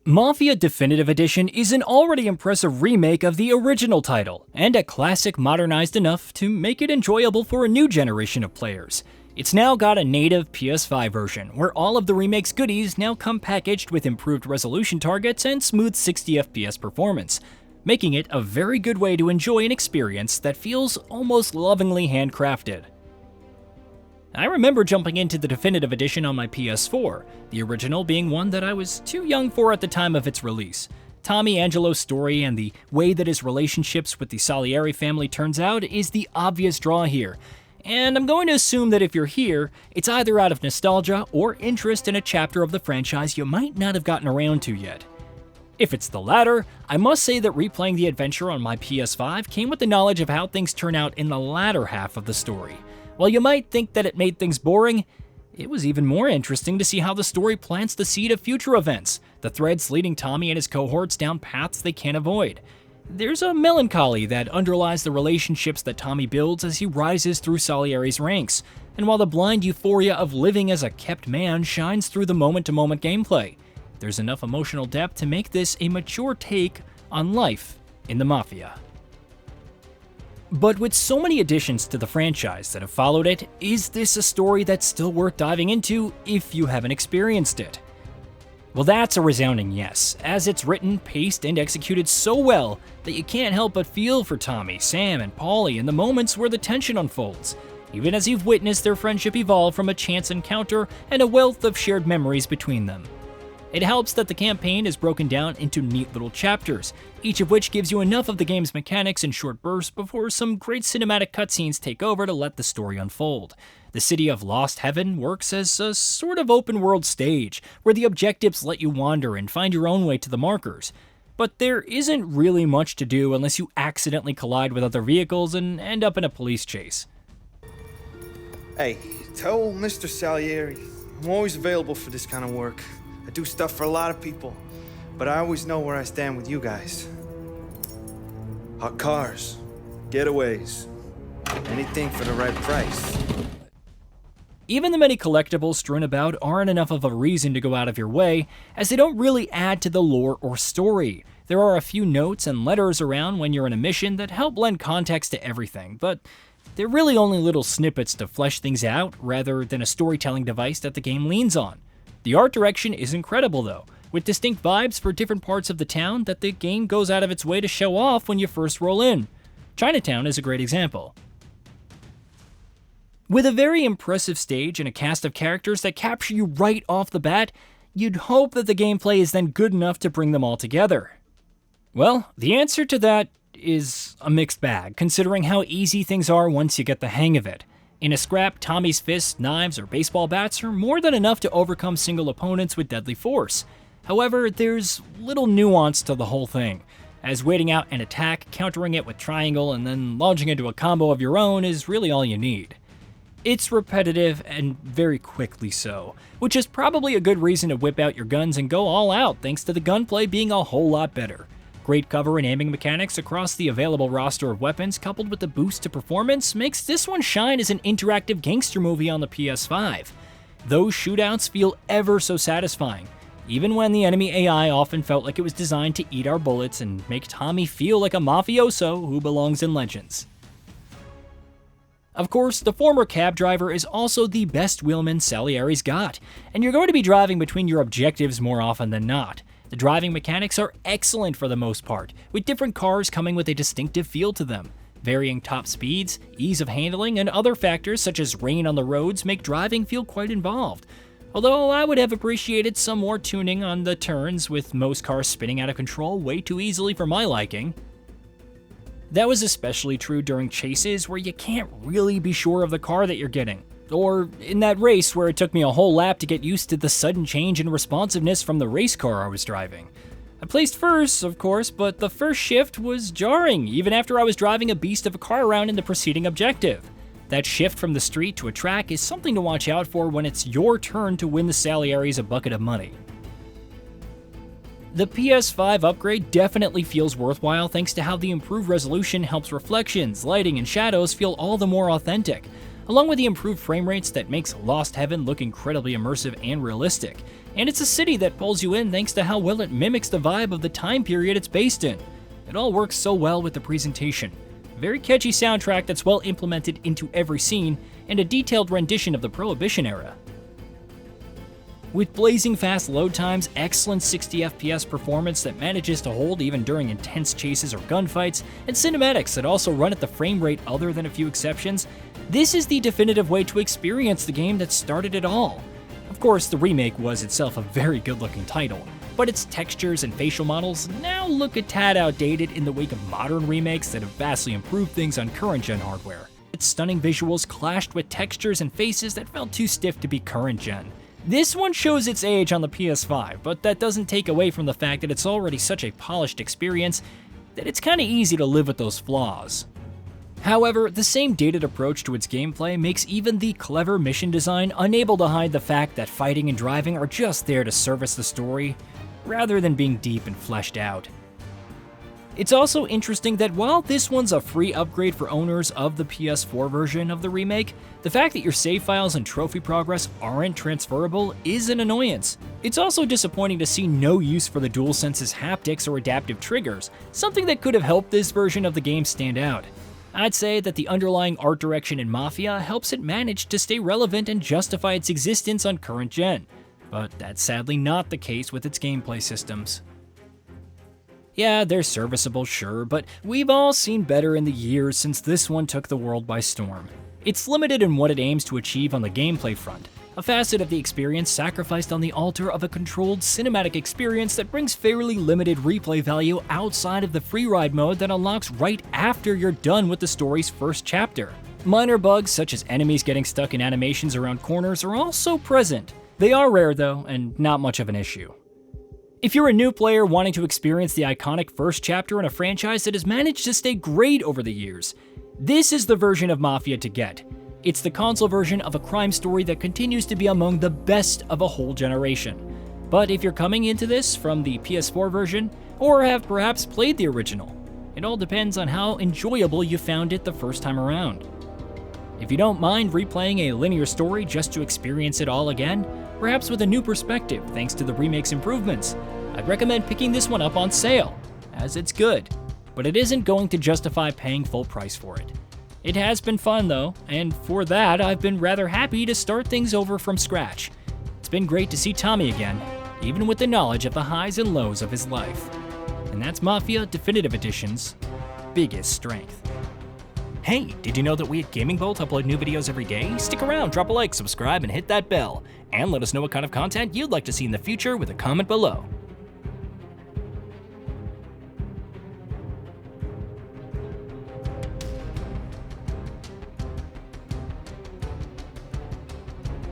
Mafia Definitive Edition is an already impressive remake of the original title, and a classic modernized enough to make it enjoyable for a new generation of players. It's now got a native PS5 version, where all of the remake's goodies now come packaged with improved resolution targets and smooth 60 FPS performance, making it a very good way to enjoy an experience that feels almost lovingly handcrafted. I remember jumping into the Definitive Edition on my PS4, the original being one that I was too young for at the time of its release. Tommy Angelo's story and the way that his relationships with the Salieri family turns out is the obvious draw here, and I'm going to assume that if you're here, it's either out of nostalgia or interest in a chapter of the franchise you might not have gotten around to yet. If it's the latter, I must say that replaying the adventure on my PS5 came with the knowledge of how things turn out in the latter half of the story. While you might think that it made things boring, it was even more interesting to see how the story plants the seed of future events, the threads leading Tommy and his cohorts down paths they can't avoid. There's a melancholy that underlies the relationships that Tommy builds as he rises through Salieri's ranks, and while the blind euphoria of living as a kept man shines through the moment-to-moment gameplay, there's enough emotional depth to make this a mature take on life in the Mafia. But with so many additions to the franchise that have followed it, is this a story that's still worth diving into if you haven't experienced it? Well, that's a resounding yes, as it's written, paced, and executed so well that you can't help but feel for Tommy, Sam, and Paulie in the moments where the tension unfolds, even as you've witnessed their friendship evolve from a chance encounter and a wealth of shared memories between them. It helps that the campaign is broken down into neat little chapters, each of which gives you enough of the game's mechanics in short bursts before some great cinematic cutscenes take over to let the story unfold. The city of Lost Heaven works as a sort of open-world stage, where the objectives let you wander and find your own way to the markers. But there isn't really much to do unless you accidentally collide with other vehicles and end up in a police chase. Hey, tell Mr. Salieri I'm always available for this kind of work. I do stuff for a lot of people, but I always know where I stand with you guys. Hot cars, getaways, anything for the right price. Even the many collectibles strewn about aren't enough of a reason to go out of your way, as they don't really add to the lore or story. There are a few notes and letters around when you're in a mission that help lend context to everything, but they're really only little snippets to flesh things out rather than a storytelling device that the game leans on. The art direction is incredible though, with distinct vibes for different parts of the town that the game goes out of its way to show off when you first roll in. Chinatown is a great example. With a very impressive stage and a cast of characters that capture you right off the bat, you'd hope that the gameplay is then good enough to bring them all together. Well, the answer to that is a mixed bag, considering how easy things are once you get the hang of it. In a scrap, Tommy's fists, knives, or baseball bats are more than enough to overcome single opponents with deadly force. However, there's little nuance to the whole thing, as waiting out an attack, countering it with triangle, and then launching into a combo of your own is really all you need. It's repetitive and very quickly so, which is probably a good reason to whip out your guns and go all out thanks to the gunplay being a whole lot better. Great cover and aiming mechanics across the available roster of weapons coupled with the boost to performance makes this one shine as an interactive gangster movie on the PS5. Those shootouts feel ever so satisfying, even when the enemy AI often felt like it was designed to eat our bullets and make Tommy feel like a mafioso who belongs in Legends. Of course, the former cab driver is also the best wheelman Salieri's got, and you're going to be driving between your objectives more often than not. The driving mechanics are excellent for the most part, with different cars coming with a distinctive feel to them. Varying top speeds, ease of handling, and other factors such as rain on the roads make driving feel quite involved. Although I would have appreciated some more tuning on the turns, with most cars spinning out of control way too easily for my liking. That was especially true during chases where you can't really be sure of the car that you're getting. Or in that race where it took me a whole lap to get used to the sudden change in responsiveness from the race car I was driving. I placed first, of course, but the first shift was jarring, even after I was driving a beast of a car around in the preceding objective. That shift from the street to a track is something to watch out for when it's your turn to win the Salieris a bucket of money. The PS5 upgrade definitely feels worthwhile thanks to how the improved resolution helps reflections, lighting, and shadows feel all the more authentic. along with the improved frame rates that makes Lost Heaven look incredibly immersive and realistic. And it's a city that pulls you in thanks to how well it mimics the vibe of the time period it's based in. It all works so well with the presentation. A very catchy soundtrack that's well implemented into every scene, and a detailed rendition of the Prohibition era. With blazing fast load times, excellent 60 FPS performance that manages to hold even during intense chases or gunfights, and cinematics that also run at the frame rate other than a few exceptions, this is the definitive way to experience the game that started it all. Of course, the remake was itself a very good-looking title, but its textures and facial models now look a tad outdated in the wake of modern remakes that have vastly improved things on current-gen hardware. Its stunning visuals clashed with textures and faces that felt too stiff to be current-gen. This one shows its age on the PS5, but that doesn't take away from the fact that it's already such a polished experience that it's kinda easy to live with those flaws. However, the same dated approach to its gameplay makes even the clever mission design unable to hide the fact that fighting and driving are just there to service the story, rather than being deep and fleshed out. It's also interesting that while this one's a free upgrade for owners of the PS4 version of the remake, the fact that your save files and trophy progress aren't transferable is an annoyance. It's also disappointing to see no use for the DualSense's haptics or adaptive triggers, something that could have helped this version of the game stand out. I'd say that the underlying art direction in Mafia helps it manage to stay relevant and justify its existence on current gen, but that's sadly not the case with its gameplay systems. Yeah, they're serviceable, sure, but we've all seen better in the years since this one took the world by storm. It's limited in what it aims to achieve on the gameplay front, a facet of the experience sacrificed on the altar of a controlled cinematic experience that brings fairly limited replay value outside of the free ride mode that unlocks right after you're done with the story's first chapter. Minor bugs such as enemies getting stuck in animations around corners are also present. They are rare though, and not much of an issue. If you're a new player wanting to experience the iconic first chapter in a franchise that has managed to stay great over the years, this is the version of Mafia to get. It's the console version of a crime story that continues to be among the best of a whole generation. But if you're coming into this from the PS4 version, or have perhaps played the original, it all depends on how enjoyable you found it the first time around. If you don't mind replaying a linear story just to experience it all again, perhaps with a new perspective thanks to the remake's improvements, I'd recommend picking this one up on sale, as it's good, but it isn't going to justify paying full price for it. It has been fun though, and for that I've been rather happy to start things over from scratch. It's been great to see Tommy again, even with the knowledge of the highs and lows of his life. And that's Mafia Definitive Edition's biggest strength. Hey, did you know that we at GamingBolt upload new videos every day? Stick around, drop a like, subscribe, and hit that bell. And let us know what kind of content you'd like to see in the future with a comment below.